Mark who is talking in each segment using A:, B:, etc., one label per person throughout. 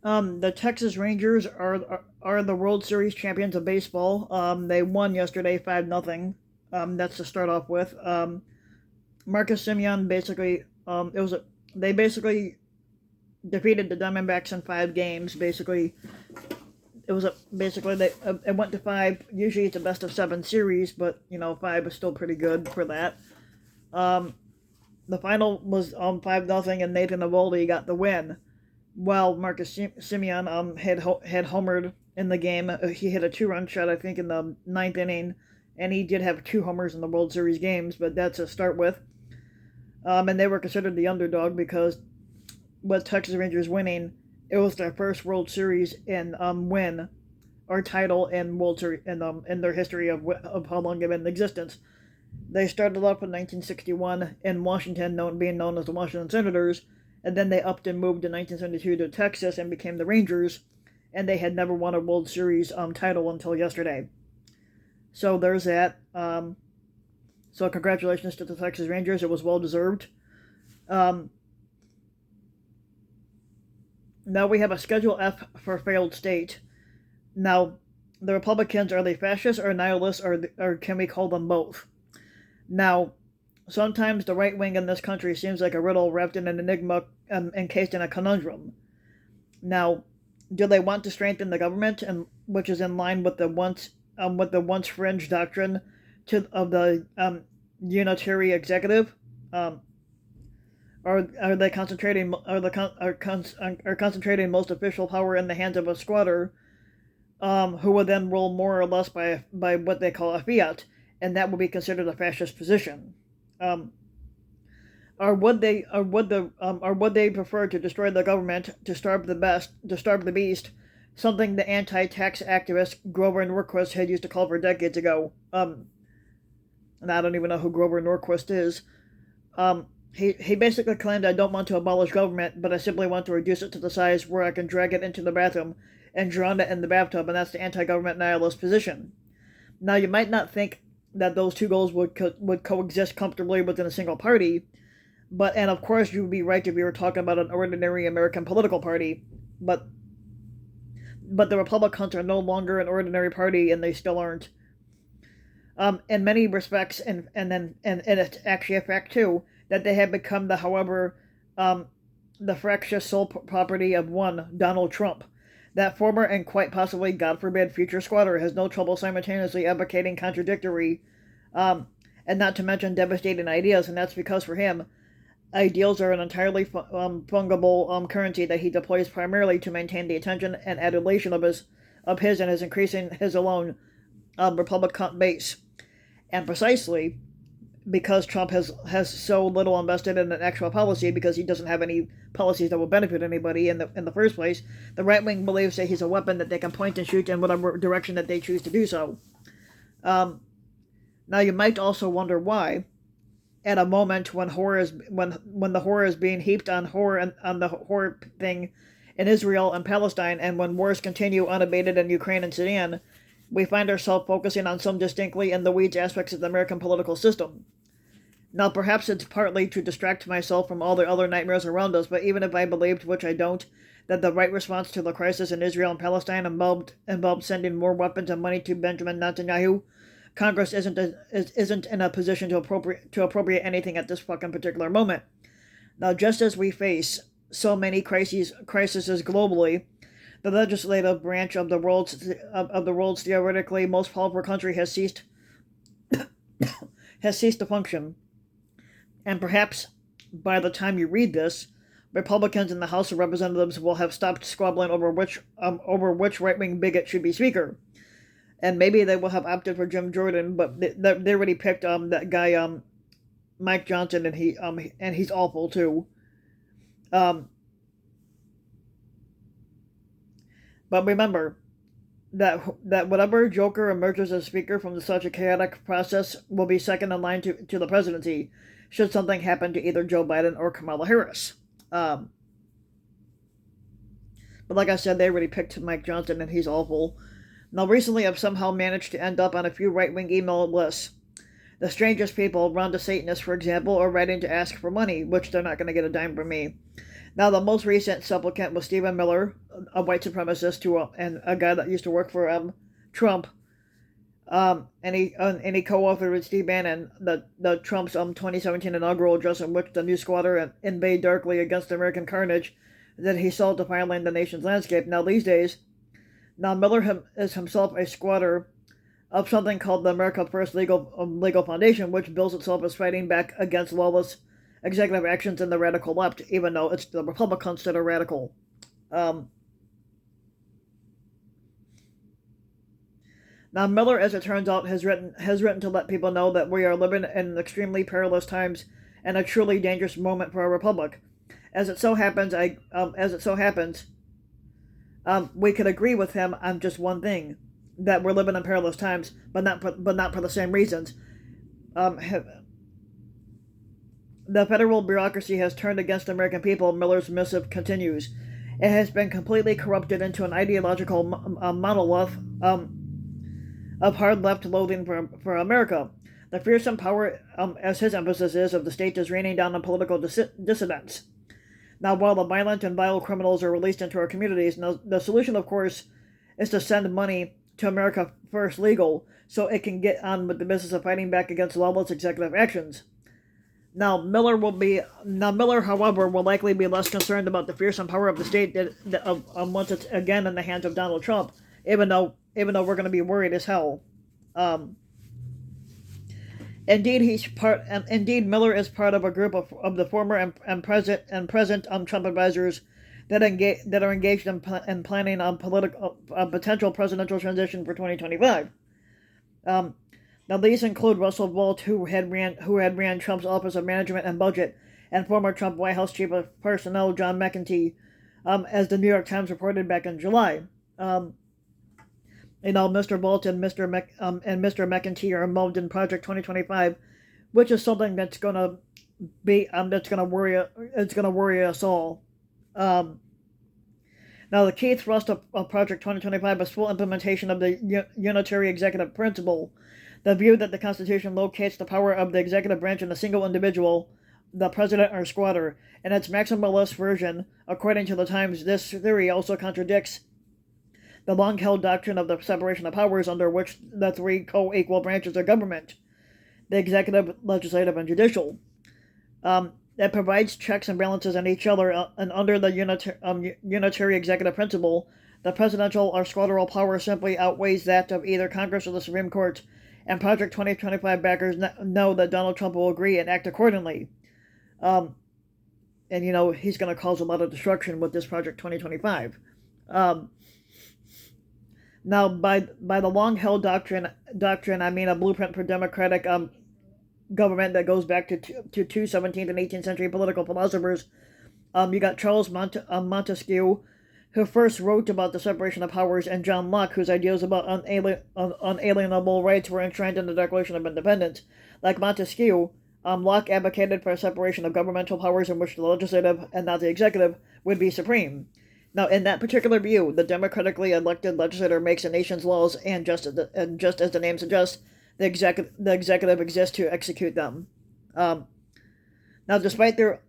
A: The Texas Rangers are the World Series champions of baseball. They won yesterday 5-0. That's to start off with. Marcus Simeon basically they basically defeated the Diamondbacks in 5 games. Basically they it went to five. Usually it's a best of seven series, but five is still pretty good for that. Um, the final was 5-0, and Nathan Eovaldi got the win. While Marcus Simeon had homered in the game. He hit a 2-run shot, I think, in the ninth inning, and he did have 2 homers in the World Series games. But that's a start with. And they were considered the underdog because with Texas Rangers winning, it was their first World Series in win or title in World Series in their history of how long they've been in existence. They started off in 1961 in Washington, being known as the Washington Senators, and then they upped and moved in 1972 to Texas and became the Rangers, and they had never won a World Series title until yesterday. So there's that. So congratulations to the Texas Rangers. It was well deserved. Um, Now we have a Schedule F for failed state. Now, the Republicans, are they fascists or nihilists, or can we call them both? Now, sometimes the right wing in this country seems like a riddle wrapped in an enigma, encased in a conundrum. Now, do they want to strengthen the government, and which is in line with the once fringe doctrine of the unitary executive? Um, are they concentrating are concentrating most official power in the hands of a squatter, who will then rule more or less by what they call a fiat, and that would be considered a fascist position? Um, or would they prefer to destroy the government, to starve the beast, something the anti-tax activist Grover Norquist had used to call for decades ago? And I don't even know who Grover Norquist is. He basically claimed, I don't want to abolish government, but I simply want to reduce it to the size where I can drag it into the bathroom and drown it in the bathtub, and that's the anti-government nihilist position. Now, you might not think that those two goals would coexist comfortably within a single party, and of course you would be right if you were talking about an ordinary American political party, but the Republicans are no longer an ordinary party, and they still aren't. In many respects, and it's actually a fact too, that they have become the fractious sole property of one Donald Trump. That former and quite possibly, God forbid, future squatter has no trouble simultaneously advocating contradictory, and not to mention devastating ideas, and that's because for him, ideals are an entirely fungible currency that he deploys primarily to maintain the attention and adulation of his and his alone Republican base. And precisely because Trump has so little invested in an actual policy, because he doesn't have any policies that will benefit anybody in the first place, the right wing believes that he's a weapon that they can point and shoot in whatever direction that they choose to do so. Now you might also wonder why, at a moment when the horror is being heaped on horror and on the horror thing in Israel and Palestine, and when wars continue unabated in Ukraine and Sudan, we find ourselves focusing on some distinctly in the weeds aspects of the American political system. Now, perhaps it's partly to distract myself from all the other nightmares around us, but even if I believed, which I don't, that the right response to the crisis in Israel and Palestine involved sending more weapons and money to Benjamin Netanyahu, Congress isn't in a position to appropriate anything at this fucking particular moment. Now, just as we face so many crises globally, the legislative branch of the world's theoretically most powerful country has ceased to function. And perhaps by the time you read this, Republicans in the House of Representatives will have stopped squabbling over which right-wing bigot should be speaker, and maybe they will have opted for Jim Jordan, but they already picked that guy Mike Johnson, and he's awful too. But remember that whatever joker emerges as speaker from such a chaotic process will be second in line to the presidency, should something happen to either Joe Biden or Kamala Harris. But like I said, they already picked Mike Johnson, and he's awful. Now, recently I've somehow managed to end up on a few right-wing email lists. The strangest people, Rhonda Satanists, for example, are writing to ask for money, which they're not going to get a dime from me. Now, the most recent supplicant was Stephen Miller, a white supremacist and a guy that used to work for Trump. And he co-authored with Steve Bannon the Trump's 2017 inaugural address, in which the new squatter inveighed darkly against American carnage that he saw defiling the nation's landscape. Now Miller is himself a squatter of something called the America First Legal Foundation, which bills itself as fighting back against lawless executive actions in the radical left, even though it's the Republicans that are radical. Now, Miller, as it turns out, has written to let people know that we are living in extremely perilous times and a truly dangerous moment for our republic. As it so happens, we could agree with him on just one thing: that we're living in perilous times, but not for the same reasons. The federal bureaucracy has turned against the American people. Miller's missive continues. It has been completely corrupted into an ideological monolith of hard left loathing for America. The fearsome power, as his emphasis is, of the state is raining down on political dissidents. Now, while the violent and vile criminals are released into our communities, now, the solution, of course, is to send money to America First Legal so it can get on with the business of fighting back against lawless executive actions. Now, Miller, however, will likely be less concerned about the fearsome power of the state once it's again in the hands of Donald Trump, even though we're going to be worried as hell. Indeed, Miller is part of a group of the former and present Trump advisors that are engaged in planning on potential presidential transition for 2025. Now, these include Russell Vought, who had ran Trump's Office of Management and Budget, and former Trump White House Chief of Personnel John McEntee, as the New York Times reported back in July. Mr. Vought and Mr. McEntee are involved in Project 2025, which is something that's gonna worry us all. Now, the key thrust of Project 2025 is full implementation of the unitary executive principle, the view that the Constitution locates the power of the executive branch in a single individual, the president or squatter. In its maximalist version, according to the Times, this theory also contradicts the long-held doctrine of the separation of powers, under which the three co-equal branches of government, the executive, legislative, and judicial. It provides checks and balances on each other, and under the unitary executive principle, the presidential or squatteral power simply outweighs that of either Congress or the Supreme Court, and Project 2025 backers know that Donald Trump will agree and act accordingly. And he's going to cause a lot of destruction with this Project 2025. Now, by the long-held doctrine, I mean a blueprint for democratic government that goes back to two 17th and 18th century political philosophers. You got Charles Montesquieu, who first wrote about the separation of powers, and John Locke, whose ideas about unalienable rights were enshrined in the Declaration of Independence. Like Montesquieu, Locke advocated for a separation of governmental powers in which the legislative and not the executive would be supreme. Now, in that particular view, the democratically elected legislator makes a nation's laws, and just as the name suggests, the executive exists to execute them. Now, despite their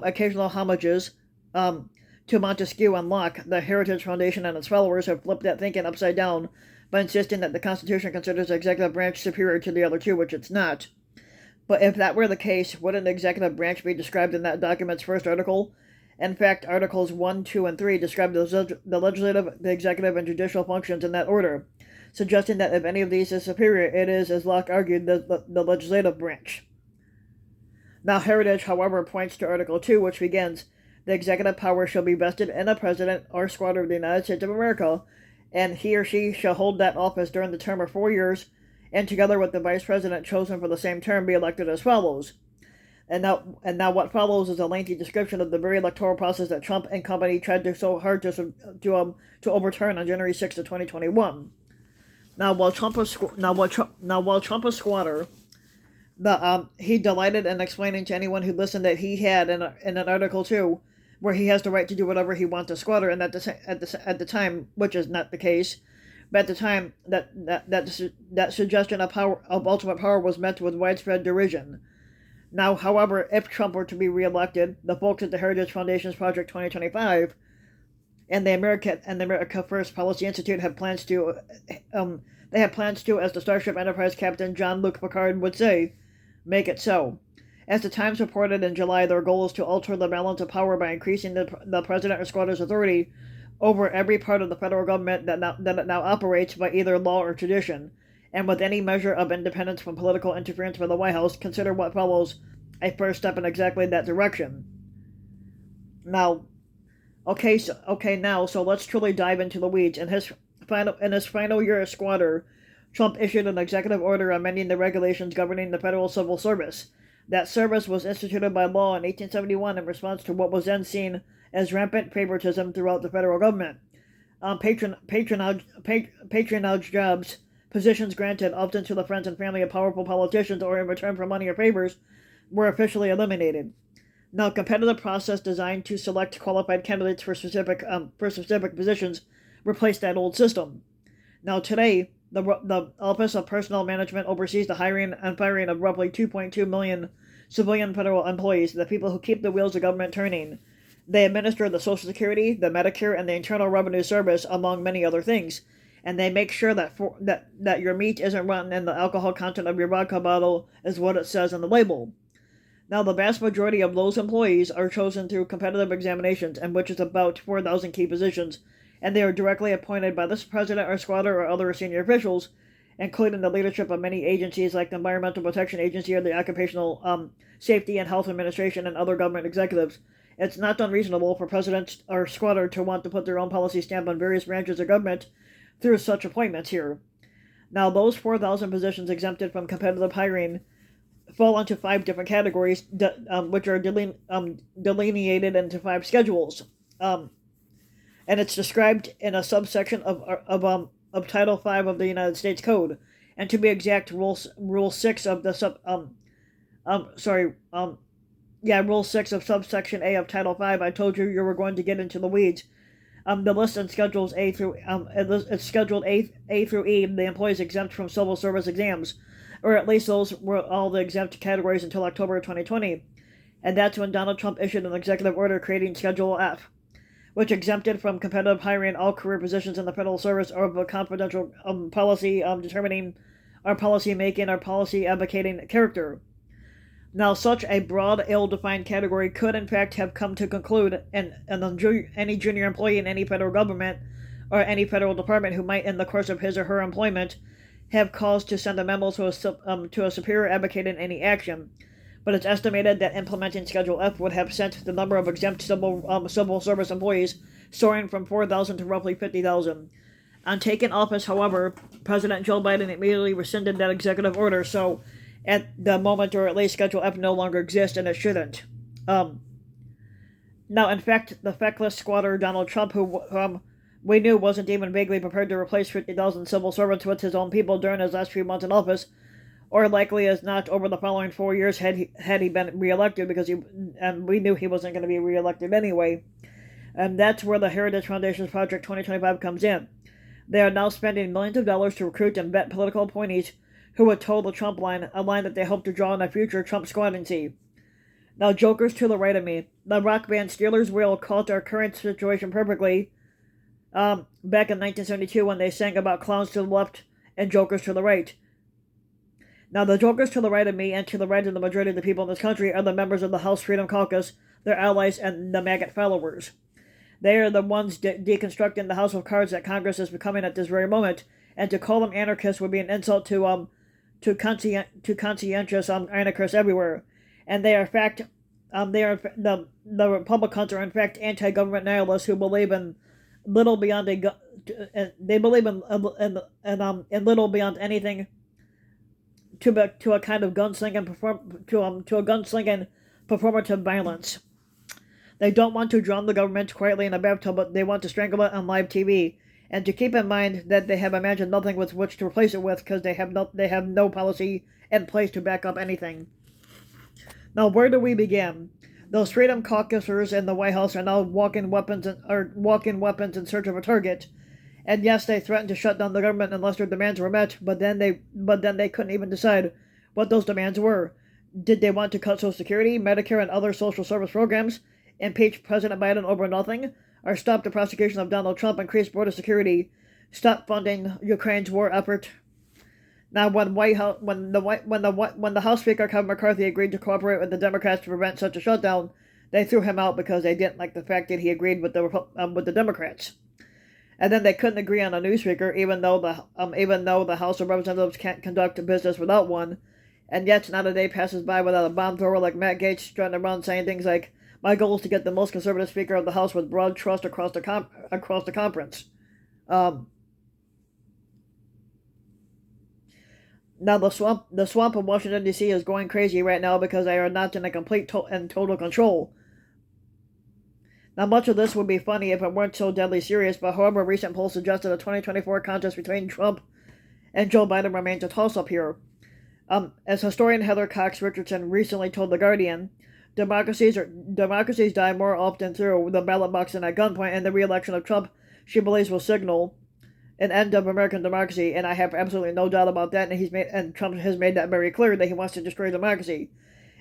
A: occasional homages to Montesquieu and Locke, the Heritage Foundation and its followers have flipped that thinking upside down by insisting that the Constitution considers the executive branch superior to the other two, which it's not. But if that were the case, wouldn't the executive branch be described in that document's first article? In fact, Articles 1, 2, and 3 describe the legislative, the executive, and judicial functions in that order, suggesting that if any of these is superior, it is, as Locke argued, the legislative branch. Now, Heritage, however, points to Article 2, which begins, "The executive power shall be vested in a president or squatter of the United States of America, and he or she shall hold that office during the term of 4 years, and together with the vice president chosen for the same term be elected as follows." And now what follows is a lengthy description of the very electoral process that Trump and company tried so hard to overturn on January 6th of 2021. Now, while Trump was squatter, he delighted in explaining to anyone who listened that he had in an Article 2, where he has the right to do whatever he wants to squatter, and at the time, which is not the case, but at the time that suggestion of ultimate power was met with widespread derision. Now, however, if Trump were to be reelected, the folks at the Heritage Foundation's Project 2025 and the America First Policy Institute have plans to, as the Starship Enterprise captain Jean-Luc Picard would say, make it so. As the Times reported in July, their goal is to alter the balance of power by increasing the president or squatter's authority over every part of the federal government that it now operates by either law or tradition, and with any measure of independence from political interference by the White House, consider what follows a first step in exactly that direction. Now, so let's truly dive into the weeds. In his final year as squatter, Trump issued an executive order amending the regulations governing the federal civil service. That service was instituted by law in 1871 in response to what was then seen as rampant favoritism throughout the federal government. Patronage jobs, positions granted often to the friends and family of powerful politicians or in return for money or favors, were officially eliminated. Now, competitive process designed to select qualified candidates for specific positions replaced that old system. Now, today, the Office of Personnel Management oversees the hiring and firing of roughly 2.2 million civilian federal employees, the people who keep the wheels of government turning. They administer the Social Security, the Medicare, and the Internal Revenue Service, among many other things. And they make sure that your meat isn't rotten and the alcohol content of your vodka bottle is what it says on the label. Now, the vast majority of those employees are chosen through competitive examinations, in which is about 4,000 key positions, and they are directly appointed by this president or squatter or other senior officials, including the leadership of many agencies like the Environmental Protection Agency or the Occupational Safety and Health Administration and other government executives. It's not unreasonable for presidents or squatter to want to put their own policy stamp on various branches of government through such appointments here. Now, those 4,000 positions exempted from competitive hiring fall into 5 different categories, which are delineated into 5 schedules. And it's described in a subsection of Title V of the United States Code, and to be exact, Rule 6 of the Rule 6 of subsection A of Title V. I told you were going to get into the weeds. The list in schedules it's scheduled A through E. The employees exempt from civil service exams, or at least those were all the exempt categories until October 2020, and that's when Donald Trump issued an executive order creating Schedule F, which exempted from competitive hiring all career positions in the federal service or of a confidential policy determining our policy making or policy advocating character. Now, such a broad, ill-defined category could, in fact, have come to conclude any junior employee in any federal government or any federal department who might, in the course of his or her employment, have cause to send a memo to a superior advocating any action. But it's estimated that implementing Schedule F would have sent the number of exempt civil service employees soaring from 4,000 to roughly 50,000. On taking office, however, President Joe Biden immediately rescinded that executive order, so at the moment, or at least Schedule F no longer exists, and it shouldn't. Now, in fact, the feckless squatter Donald Trump, who we knew wasn't even vaguely prepared to replace 50,000 civil servants with his own people during his last few months in office, or likely as not over the following 4 years had he been reelected, because we knew he wasn't going to be reelected anyway. And that's where the Heritage Foundation's Project 2025 comes in. They are now spending millions of dollars to recruit and vet political appointees who would toe the Trump line, a line that they hope to draw in a future Trump squadrency. Now, jokers to the right of me. The rock band Steelers Will caught our current situation perfectly back in 1972 when they sang about clowns to the left and jokers to the right. Now, the jokers to the right of me and to the right of the majority of the people in this country are the members of the House Freedom Caucus, their allies, and the maggot followers. They are the ones deconstructing the house of cards that Congress is becoming at this very moment, and to call them anarchists would be an insult to conscientious anarchists everywhere. And they are, in fact, the Republicans are in fact anti-government nihilists who believe in little beyond they believe in little beyond anything to a kind of gunslinging performative violence. They don't want to drown the government quietly in a bathtub, but they want to strangle it on live TV. And to keep in mind that they have imagined nothing with which to replace it with, because they have no policy in place to back up anything. Now, where do we begin? Those Freedom Caucusers in the White House are now walking weapons in search of a target. And yes, they threatened to shut down the government unless their demands were met. But then they couldn't even decide what those demands were. Did they want to cut Social Security, Medicare, and other social service programs? Impeach President Biden over nothing? or stop the prosecution of Donald Trump, increase border security, stop funding Ukraine's war effort. Now, when the House Speaker Kevin McCarthy agreed to cooperate with the Democrats to prevent such a shutdown, they threw him out because they didn't like the fact that he agreed with the Democrats. And then they couldn't agree on a new speaker, even though the House of Representatives can't conduct business without one. And yet, not a day passes by without a bomb thrower like Matt Gaetz strutting around saying things like, "My goal is to get the most conservative Speaker of the House with broad trust across the conference." Now the swamp of Washington D.C. is going crazy right now because they are not in a complete and total control. Now, much of this would be funny if it weren't so deadly serious, but however, recent polls suggested a 2024 contest between Trump and Joe Biden remains a toss-up here. As historian Heather Cox Richardson recently told The Guardian, democracies die more often through the ballot box than at gunpoint, and the re-election of Trump, she believes, will signal an end of American democracy, and I have absolutely no doubt about that, and Trump has made that very clear that he wants to destroy democracy.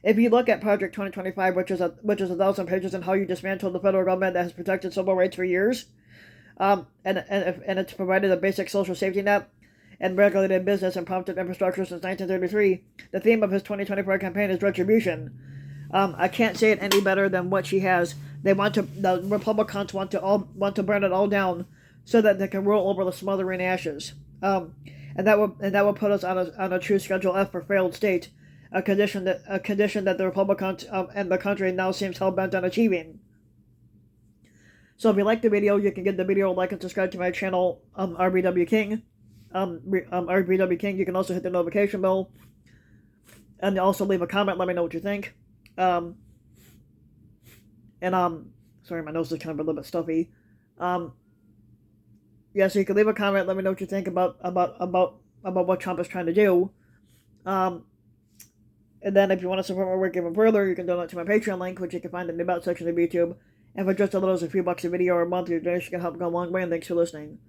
A: If you look at Project 2025, which is 1,000 pages on how you dismantle the federal government that has protected civil rights for years, and it's provided a basic social safety net and regulated business and prompted infrastructure since 1933, the theme of his 2024 campaign is retribution. I can't say it any better than what she has. The Republicans want to burn it all down so that they can roll over the smothering ashes. And that will put us on a true Schedule F for failed state. A condition that the Republicans and the country now seems hell-bent on achieving. So if you like the video, you can give the video a like and subscribe to my channel, RBW King. RBW King. You can also hit the notification bell. And also leave a comment, let me know what you think. Sorry, my nose is kind of a little bit stuffy. Yeah, so you can leave a comment, let me know what you think about what Trump is trying to do. And then if you want to support my work even further, you can donate to my Patreon link, which you can find in the About section of YouTube. And for just a little as a few bucks a video or a month, your donation can help go a long way, and thanks for listening.